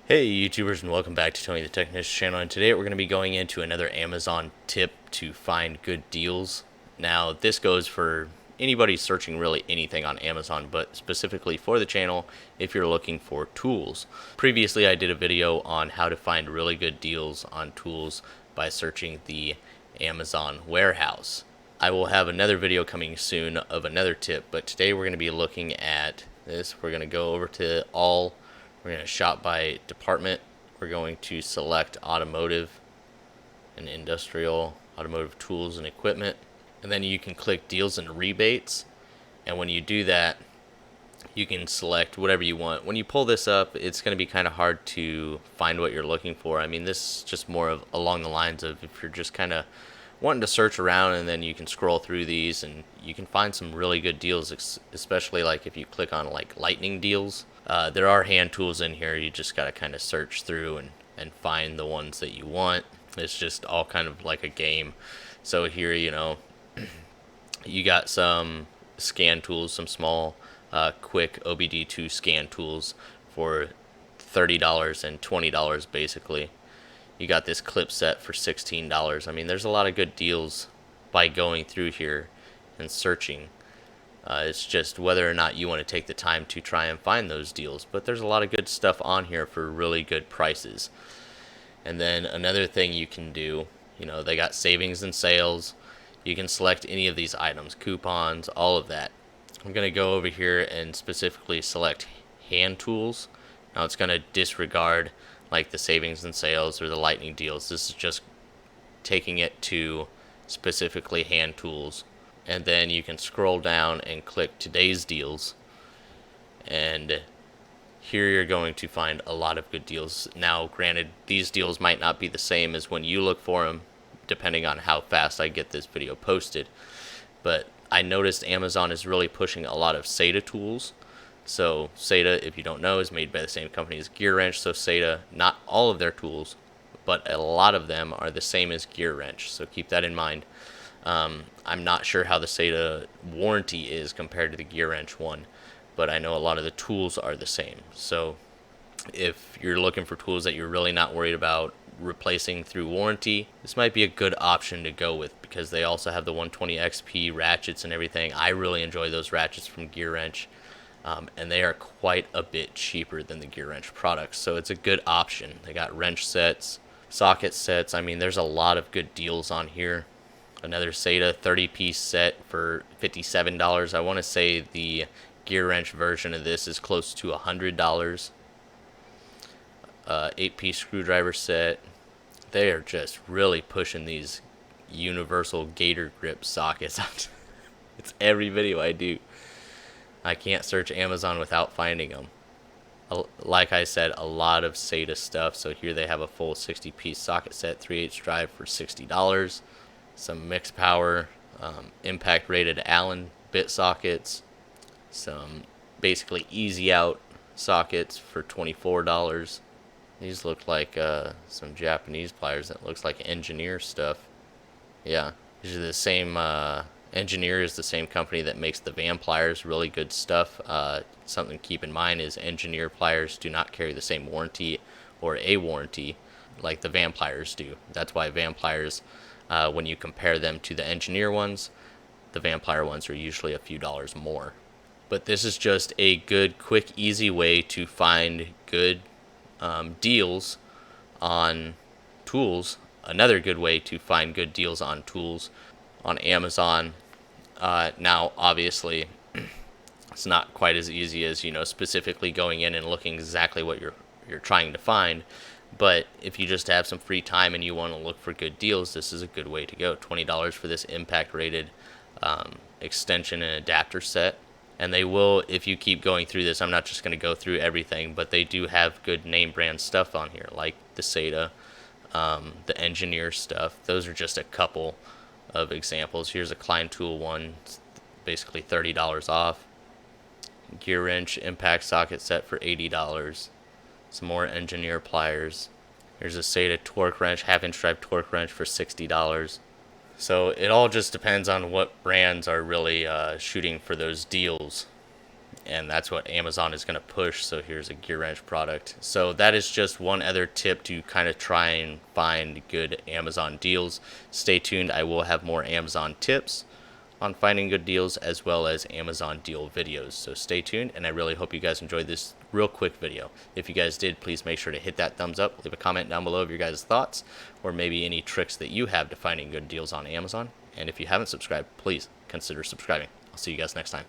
Hey YouTubers, and welcome back to Tony the Technician channel, and today we're going to be going into another Amazon tip to find good deals. Now this goes for anybody searching really anything on Amazon, but specifically for the channel if you're looking for tools. Previously I did a video on how to find really good deals on tools by searching the Amazon warehouse. I will have another video coming soon of another tip, but today we're going to be looking at this. We're going to go over to we're going to shop by department. We're going to select automotive and industrial, automotive tools and equipment. And then you can click deals and rebates. And when you do that, you can select whatever you want. When you pull this up, it's going to be kind of hard to find what you're looking for. I mean, this is just more of along the lines of if you're just kind of wanting to search around, and then you can scroll through these and you can find some really good deals, especially like if you click on like lightning deals. There are hand tools in here. You just got to kind of search through and find the ones that you want. It's just all kind of like a game. So here, you got some scan tools, some small quick OBD2 scan tools for $30 and $20 basically. You got this clip set for $16. I mean, there's a lot of good deals by going through here and searching. It's just whether or not you want to take the time to try and find those deals. But there's a lot of good stuff on here for really good prices. And then another thing you can do, they got savings and sales. You can select any of these items, coupons, all of that. I'm going to go over here and specifically select hand tools. Now it's going to disregard like the savings and sales or the lightning deals. This is just taking it to specifically hand tools. And then you can scroll down and click today's deals, and here you're going to find a lot of good deals. Now granted, these deals might not be the same as when you look for them, depending on how fast I get this video posted, but I noticed Amazon is really pushing a lot of SATA tools. So SATA, if you don't know, is made by the same company as Gear Wrench. So SATA, not all of their tools, but a lot of them are the same as Gear Wrench, so keep that in mind. I'm not sure how the SATA warranty is compared to the Gear Wrench one, but I know a lot of the tools are the same. So if you're looking for tools that you're really not worried about replacing through warranty, this might be a good option to go with, because they also have the 120 XP ratchets and everything. I really enjoy those ratchets from Gear Wrench, and they are quite a bit cheaper than the Gear Wrench products, so it's a good option. They got wrench sets, socket sets. I mean, there's a lot of good deals on here. Another SATA 30-piece set for $57. I want to say the Gear Wrench version of this is close to $100. 8-piece screwdriver set. They are just really pushing these universal gator grip sockets. It's every video I do. I can't search Amazon without finding them. Like I said, a lot of SATA stuff. So here they have a full 60-piece socket set, 3/8 drive for $60. Some mixed power, impact rated Allen bit sockets, some basically easy out sockets for $24. These look like some Japanese pliers. That looks like Engineer stuff. Yeah, these are the same. Engineer is the same company that makes the Van pliers. Really good stuff. Something to keep in mind is Engineer pliers do not carry the same warranty or a warranty like the Van pliers do. That's why Van pliers, when you compare them to the Engineer ones, the Van plier ones are usually a few dollars more. But this is just a good, quick, easy way to find good deals on tools. Another good way to find good deals on tools on Amazon. Now, obviously, it's not quite as easy as specifically going in and looking exactly what you're trying to find. But if you just have some free time and you want to look for good deals, this is a good way to go. $20 for this impact rated extension and adapter set. And they will, if you keep going through this, I'm not just going to go through everything, but they do have good name brand stuff on here, like the SATA, the Engineer stuff. Those are just a couple of examples. Here's a Klein Tool one, basically $30 off. Gear Wrench impact socket set for $80. Some more Engineer pliers. Here's a SATA torque wrench, half-inch drive torque wrench for $60. So it all just depends on what brands are really shooting for those deals. and that's what Amazon is going to push. So here's a gear wrench product. So that is just one other tip to kind of try and find good Amazon deals. Stay tuned. I will have more Amazon tips on finding good deals as well as Amazon deal videos. So stay tuned, and I really hope you guys enjoyed this real quick video. If you guys did, please make sure to hit that thumbs up, leave a comment down below of your guys' thoughts, or maybe any tricks that you have to finding good deals on Amazon. And if you haven't subscribed, please consider subscribing. I'll see you guys next time.